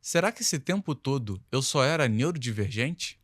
Será que esse tempo todo eu só era neurodivergente?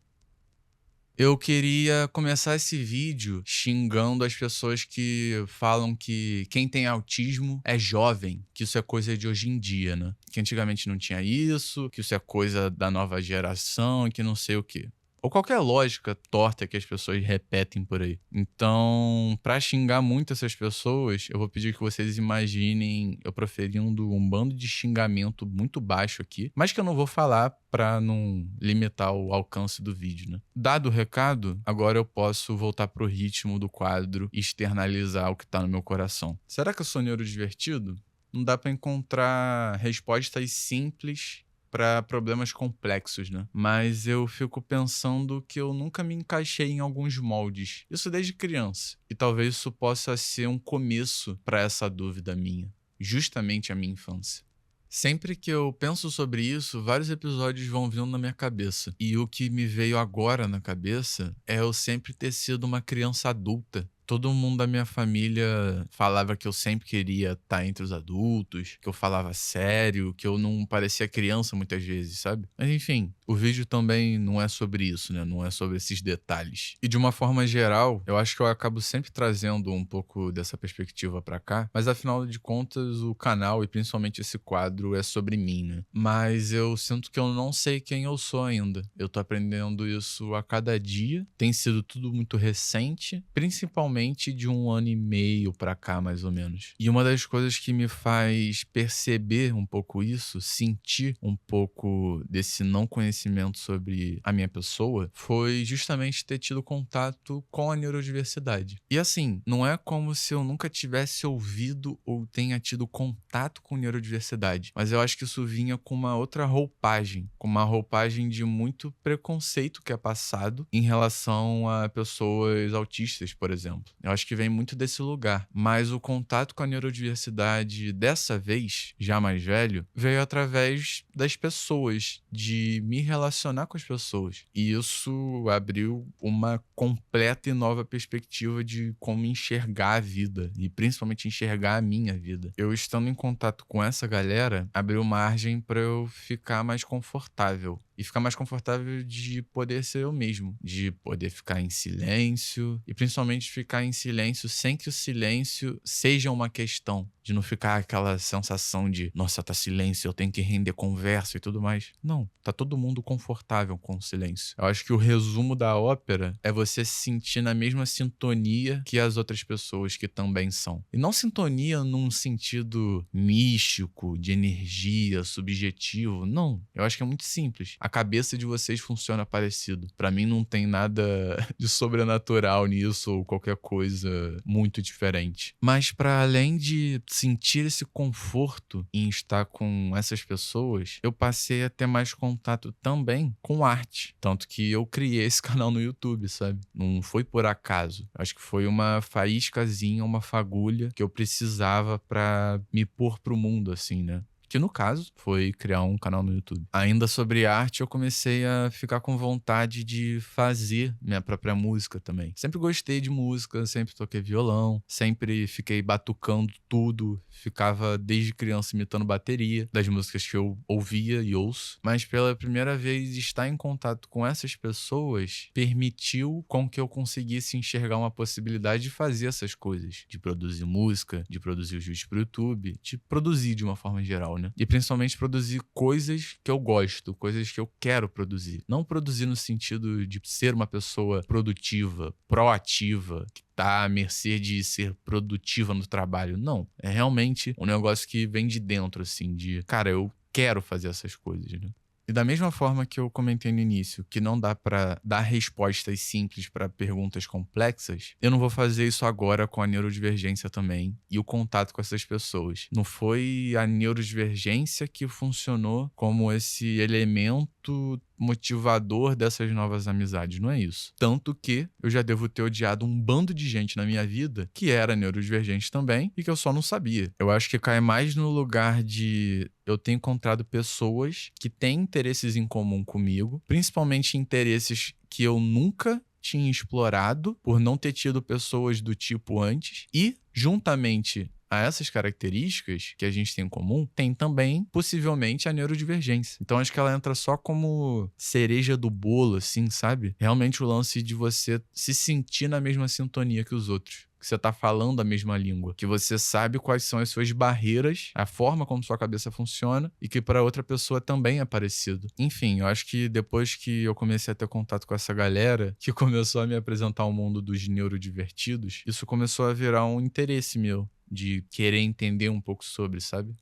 Eu queria começar esse vídeo xingando as pessoas que falam que quem tem autismo é jovem, que isso é coisa de hoje em dia, né? Que antigamente não tinha isso, que isso é coisa da nova geração e que não sei o quê. Ou qualquer lógica torta que as pessoas repetem por aí. Então, pra xingar muito essas pessoas, eu vou pedir que vocês imaginem eu proferindo um bando de xingamento muito baixo aqui, mas que eu não vou falar pra não limitar o alcance do vídeo, né? Dado o recado, agora eu posso voltar pro ritmo do quadro e externalizar o que tá no meu coração. Será que eu sou neurodivertido? Não dá pra encontrar respostas simples para problemas complexos, né? Mas eu fico pensando que eu nunca me encaixei em alguns moldes. Isso desde criança. E talvez isso possa ser um começo para essa dúvida minha. Justamente a minha infância. Sempre que eu penso sobre isso, vários episódios vão vindo na minha cabeça. E o que me veio agora na cabeça é eu sempre ter sido uma criança adulta. Todo mundo da minha família falava que eu sempre queria estar entre os adultos, que eu falava sério, que eu não parecia criança muitas vezes, sabe? Mas enfim, o vídeo também não é sobre isso, né? Não é sobre esses detalhes. E de uma forma geral, eu acho que eu acabo sempre trazendo um pouco dessa perspectiva pra cá, mas afinal de contas, o canal e principalmente esse quadro é sobre mim, né? Mas eu sinto que eu não sei quem eu sou ainda. Eu tô aprendendo isso a cada dia. Tem sido tudo muito recente, principalmente de 1 ano e meio pra cá, mais ou menos. E uma das coisas que me faz perceber um pouco isso, sentir um pouco desse não conhecimento sobre a minha pessoa, foi justamente ter tido contato com a neurodiversidade. E assim, não é como se eu nunca tivesse ouvido ou tenha tido contato com neurodiversidade, mas eu acho que isso vinha com uma outra roupagem, com uma roupagem de muito preconceito que é passado em relação a pessoas autistas, por exemplo. Eu acho que vem muito desse lugar. Mas o contato com a neurodiversidade dessa vez, já mais velho, veio através das pessoas, de me relacionar com as pessoas. E isso abriu uma completa e nova perspectiva de como enxergar a vida e principalmente enxergar a minha vida. Eu estando em contato com essa galera, abriu margem para eu ficar mais confortável. E ficar mais confortável de poder ser eu mesmo, de poder ficar em silêncio e principalmente ficar em silêncio sem que o silêncio seja uma questão, de não ficar aquela sensação de, nossa, tá silêncio, eu tenho que render conversa e tudo mais. Não, tá todo mundo confortável com o silêncio. Eu acho que o resumo da ópera é você se sentir na mesma sintonia que as outras pessoas que também são. E não sintonia num sentido místico, de energia, subjetivo, não. Eu acho que é muito simples. A cabeça de vocês funciona parecido. Pra mim não tem nada de sobrenatural nisso ou qualquer coisa muito diferente. Mas pra além de sentir esse conforto em estar com essas pessoas, eu passei a ter mais contato também com arte. Tanto que eu criei esse canal no YouTube, sabe? Não foi por acaso. Acho que foi uma faíscazinha, uma fagulha que eu precisava pra me pôr pro mundo, assim, né? Que no caso foi criar um canal no YouTube. Ainda sobre arte, eu comecei a ficar com vontade de fazer minha própria música também. Sempre gostei de música, sempre toquei violão, sempre fiquei batucando tudo, ficava desde criança imitando bateria das músicas que eu ouvia e ouço. Mas pela primeira vez estar em contato com essas pessoas permitiu com que eu conseguisse enxergar uma possibilidade de fazer essas coisas, de produzir música, de produzir os vídeos pro YouTube, de produzir de uma forma geral, né? E principalmente produzir coisas que eu gosto, coisas que eu quero produzir. Não produzir no sentido de ser uma pessoa produtiva, proativa, que tá à mercê de ser produtiva no trabalho. Não. É realmente um negócio que vem de dentro, assim, de, cara, eu quero fazer essas coisas, né? E da mesma forma que eu comentei no início, que não dá pra dar respostas simples pra perguntas complexas, eu não vou fazer isso agora com a neurodivergência também e o contato com essas pessoas. Não foi a neurodivergência que funcionou como esse elemento motivador dessas novas amizades, não é isso. Tanto que eu já devo ter odiado um bando de gente na minha vida que era neurodivergente também e que eu só não sabia. Eu acho que cai mais no lugar de eu ter encontrado pessoas que têm interesses em comum comigo, principalmente interesses que eu nunca tinha explorado por não ter tido pessoas do tipo antes e, juntamente a essas características que a gente tem em comum, tem também, possivelmente, a neurodivergência. Então, acho que ela entra só como cereja do bolo, assim, sabe? Realmente o lance de você se sentir na mesma sintonia que os outros. Que você tá falando a mesma língua, que você sabe quais são as suas barreiras, a forma como sua cabeça funciona e que para outra pessoa também é parecido. Enfim, eu acho que depois que eu comecei a ter contato com essa galera, que começou a me apresentar o mundo dos neurodivertidos, isso começou a virar um interesse meu de querer entender um pouco sobre, sabe?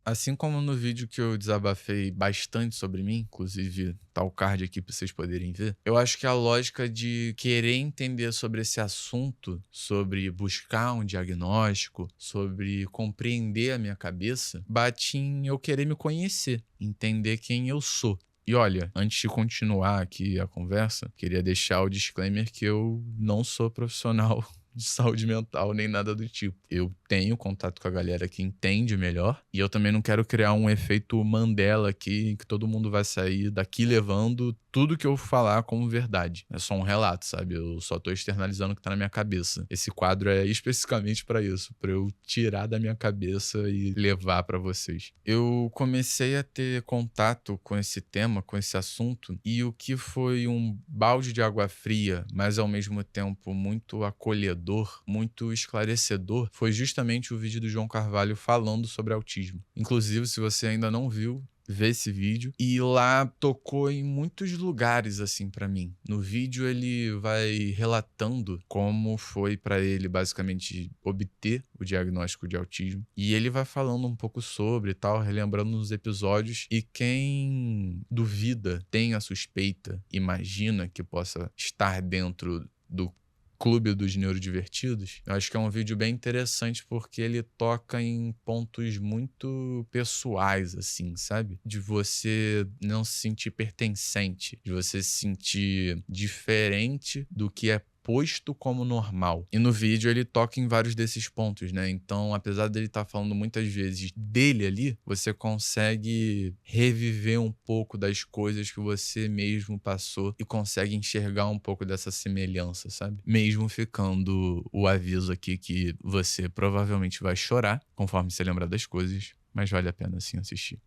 Assim como no vídeo que eu desabafei bastante sobre mim, inclusive tá o card aqui pra vocês poderem ver, eu acho que a lógica de querer entender sobre esse assunto, sobre buscar um diagnóstico, sobre compreender a minha cabeça, bate em eu querer me conhecer, entender quem eu sou. E olha, antes de continuar aqui a conversa, queria deixar o disclaimer que eu não sou profissional de saúde mental nem nada do tipo. Eu tenho contato com a galera que entende melhor e eu também não quero criar um efeito Mandela aqui em que todo mundo vai sair daqui levando tudo que eu falar como verdade. É só um relato, sabe? Eu só tô externalizando o que tá na minha cabeça. Esse quadro é especificamente pra isso, pra eu tirar da minha cabeça e levar pra vocês. Eu comecei a ter contato com esse tema, com esse assunto, e o que foi um balde de água fria, mas ao mesmo tempo muito acolhedor, muito esclarecedor, foi justamente o vídeo do João Carvalho falando sobre autismo. Inclusive, se você ainda não viu, vê esse vídeo. E lá tocou em muitos lugares, assim, pra mim. No vídeo ele vai relatando como foi pra ele, basicamente, obter o diagnóstico de autismo. E ele vai falando um pouco sobre e tal, relembrando os episódios. E quem duvida, tem a suspeita, imagina que possa estar dentro do Clube dos Neurodivertidos, eu acho que é um vídeo bem interessante porque ele toca em pontos muito pessoais, assim, sabe? De você não se sentir pertencente, de você se sentir diferente do que é posto como normal. E no vídeo ele toca em vários desses pontos, né? Então, apesar dele estar falando muitas vezes dele ali, você consegue reviver um pouco das coisas que você mesmo passou e consegue enxergar um pouco dessa semelhança, sabe? Mesmo ficando o aviso aqui que você provavelmente vai chorar conforme você lembrar das coisas, mas vale a pena sim assistir.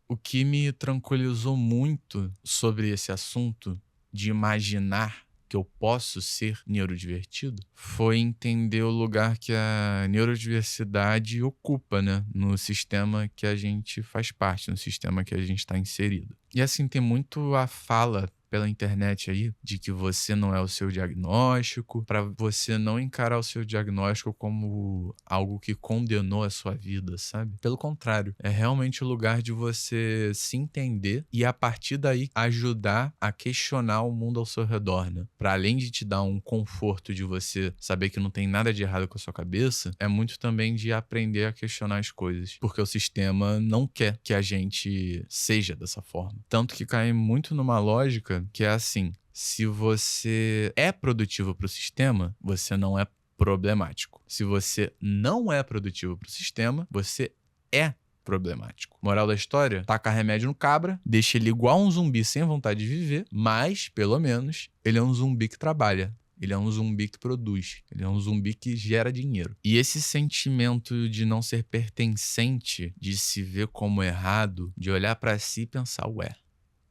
O que me tranquilizou muito sobre esse assunto de imaginar que eu posso ser neurodivertido foi entender o lugar que a neurodiversidade ocupa, né, no sistema que a gente faz parte, no sistema que a gente está inserido. E assim, tem muito a fala pela internet aí de que você não é o seu diagnóstico, para você não encarar o seu diagnóstico como algo que condenou a sua vida, sabe? Pelo contrário, é realmente o lugar de você se entender e a partir daí ajudar a questionar o mundo ao seu redor, né? Para além de te dar um conforto de você saber que não tem nada de errado com a sua cabeça, é muito também de aprender a questionar as coisas, porque o sistema não quer que a gente seja dessa forma. Tanto que cai muito numa lógica que é assim: se você é produtivo para o sistema, você não é problemático. Se você não é produtivo para o sistema, você é problemático. Moral da história: taca remédio no cabra, deixa ele igual um zumbi sem vontade de viver, mas, pelo menos, ele é um zumbi que trabalha. Ele é um zumbi que produz. Ele é um zumbi que gera dinheiro. E esse sentimento de não ser pertencente, de se ver como errado, de olhar pra si e pensar, ué,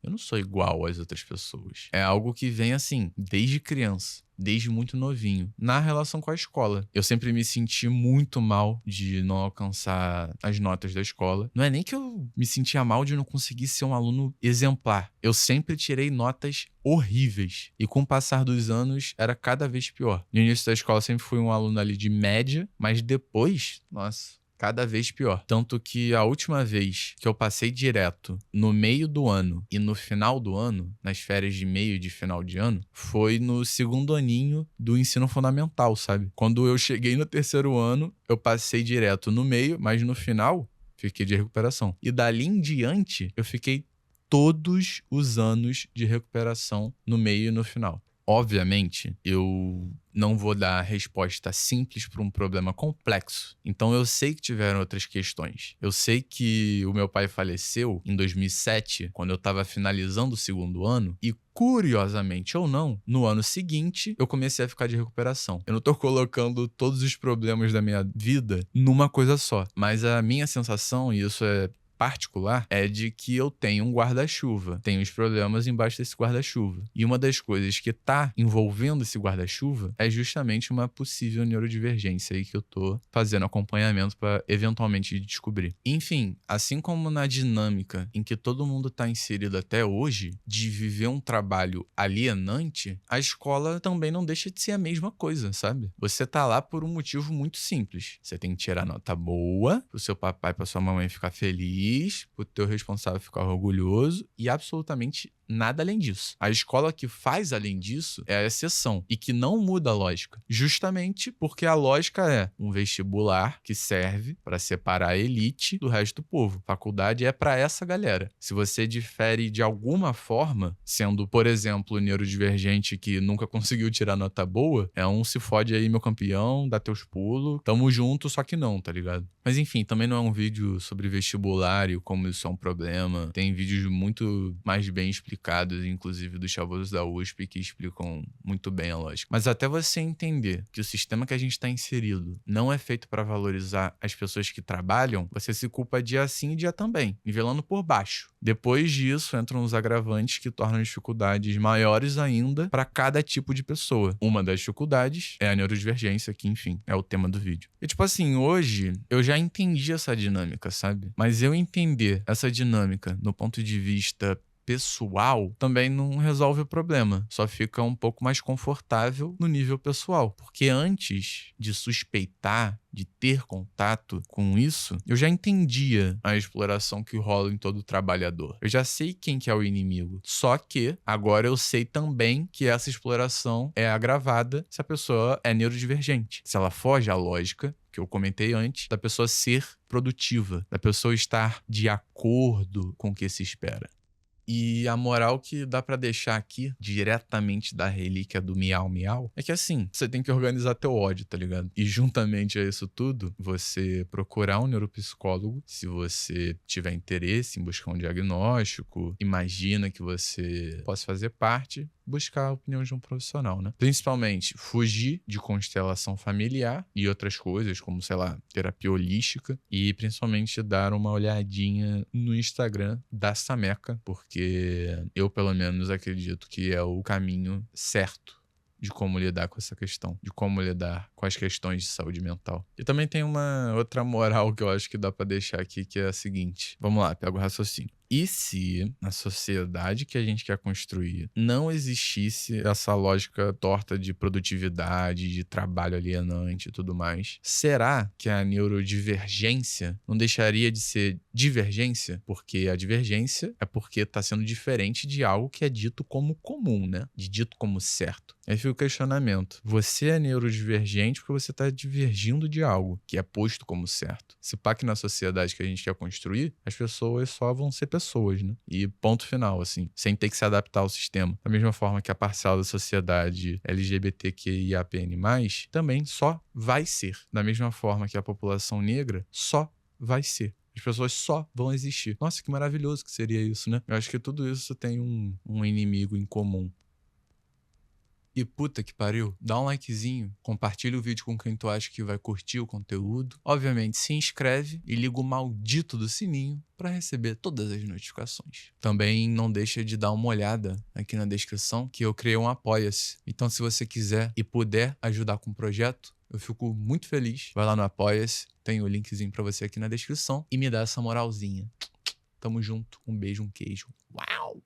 eu não sou igual às outras pessoas. É algo que vem assim, desde criança, desde muito novinho, na relação com a escola. Eu sempre me senti muito mal de não alcançar as notas da escola. Não é nem que eu me sentia mal de não conseguir ser um aluno exemplar. Eu sempre tirei notas horríveis. E com o passar dos anos, era cada vez pior. No início da escola, eu sempre fui um aluno ali de média, mas depois, nossa, cada vez pior. Tanto que a última vez que eu passei direto no meio do ano e no final do ano, nas férias de meio e de final de ano, foi no segundo aninho do ensino fundamental, sabe? Quando eu cheguei no terceiro ano, eu passei direto no meio, mas no final, fiquei de recuperação. E dali em diante, eu fiquei todos os anos de recuperação no meio e no final. Obviamente, eu não vou dar a resposta simples para um problema complexo. Então eu sei que tiveram outras questões. Eu sei que o meu pai faleceu em 2007, quando eu estava finalizando o segundo ano, e Curiosamente ou não, no ano seguinte, eu comecei a ficar de recuperação. Eu não tô colocando todos os problemas da minha vida numa coisa só, mas a minha sensação, e isso é particular, é de que eu tenho um guarda-chuva. Tenho os problemas embaixo desse guarda-chuva. E uma das coisas que tá envolvendo esse guarda-chuva é justamente uma possível neurodivergência aí que eu tô fazendo acompanhamento para eventualmente descobrir. Enfim, assim como na dinâmica em que todo mundo tá inserido até hoje, de viver um trabalho alienante, a escola também não deixa de ser a mesma coisa, sabe? Você tá lá por um motivo muito simples. Você tem que tirar nota boa, pro seu papai e pra sua mamãe ficar feliz, pro teu responsável ficar orgulhoso e absolutamente nada além disso. A escola que faz além disso é a exceção e que não muda a lógica. Justamente porque a lógica é um vestibular que serve para separar a elite do resto do povo. Faculdade é para essa galera. Se você difere de alguma forma, sendo, por exemplo, neurodivergente que nunca conseguiu tirar nota boa, é um se fode aí, meu campeão, dá teus pulos, tamo junto, só que não, tá ligado? Mas enfim, também não é um vídeo sobre vestibular e como isso é um problema. Tem vídeos muito mais bem explicados, inclusive dos chavos da USP, que explicam muito bem a lógica. Mas até você entender que o sistema que a gente está inserido não é feito para valorizar as pessoas que trabalham, você se culpa dia sim e dia também, nivelando por baixo. Depois disso, entram os agravantes que tornam as dificuldades maiores ainda para cada tipo de pessoa. Uma das dificuldades é a neurodivergência, que, enfim, é o tema do vídeo. E tipo assim, hoje eu já entendi essa dinâmica, sabe? Mas eu entender essa dinâmica no ponto de vista pessoal também não resolve o problema, só fica um pouco mais confortável no nível pessoal, porque antes de suspeitar, de ter contato com isso, eu já entendia a exploração que rola em todo trabalhador. Eu já sei quem que é o inimigo, só que agora eu sei também que essa exploração é agravada se a pessoa é neurodivergente, se ela foge à lógica que eu comentei antes, da pessoa ser produtiva, da pessoa estar de acordo com o que se espera. E a moral que dá pra deixar aqui, diretamente da relíquia do Miau Miau, é que assim, você tem que organizar teu ódio, tá ligado? E juntamente a isso tudo, você procurar um neuropsicólogo, se você tiver interesse em buscar um diagnóstico, imagina que você possa fazer parte, buscar a opinião de um profissional, né? Principalmente, fugir de constelação familiar e outras coisas, como, sei lá, terapia holística. E principalmente dar uma olhadinha no Instagram da Sameca, porque eu, pelo menos, acredito que é o caminho certo de como lidar com essa questão, de como lidar com as questões de saúde mental. E também tem uma outra moral que eu acho que dá pra deixar aqui, que é a seguinte. Vamos lá, pega o raciocínio. E se na sociedade que a gente quer construir não existisse essa lógica torta de produtividade, de trabalho alienante e tudo mais, será que a neurodivergência não deixaria de ser divergência? Porque a divergência é porque está sendo diferente de algo que é dito como comum, né? De dito como certo. Aí fica o questionamento. Você é neurodivergente porque você está divergindo de algo que é posto como certo. Se pá que na sociedade que a gente quer construir, as pessoas só vão ser pessoas, né? E ponto final, assim, sem ter que se adaptar ao sistema. Da mesma forma que a parcela da sociedade LGBTQIAPN+, também só vai ser. Da mesma forma que a população negra só vai ser. As pessoas só vão existir. Nossa, que maravilhoso que seria isso, né? Eu acho que tudo isso tem um inimigo em comum. E puta que pariu, dá um likezinho, compartilha o vídeo com quem tu acha que vai curtir o conteúdo. Obviamente, se inscreve e liga o maldito do sininho para receber todas as notificações. Também não deixa de dar uma olhada aqui na descrição que eu criei um Apoia-se. Então, se você quiser e puder ajudar com o projeto, eu fico muito feliz. Vai lá no Apoia-se, tem o linkzinho para você aqui na descrição e me dá essa moralzinha. Tamo junto, um beijo, um queijo. Uau!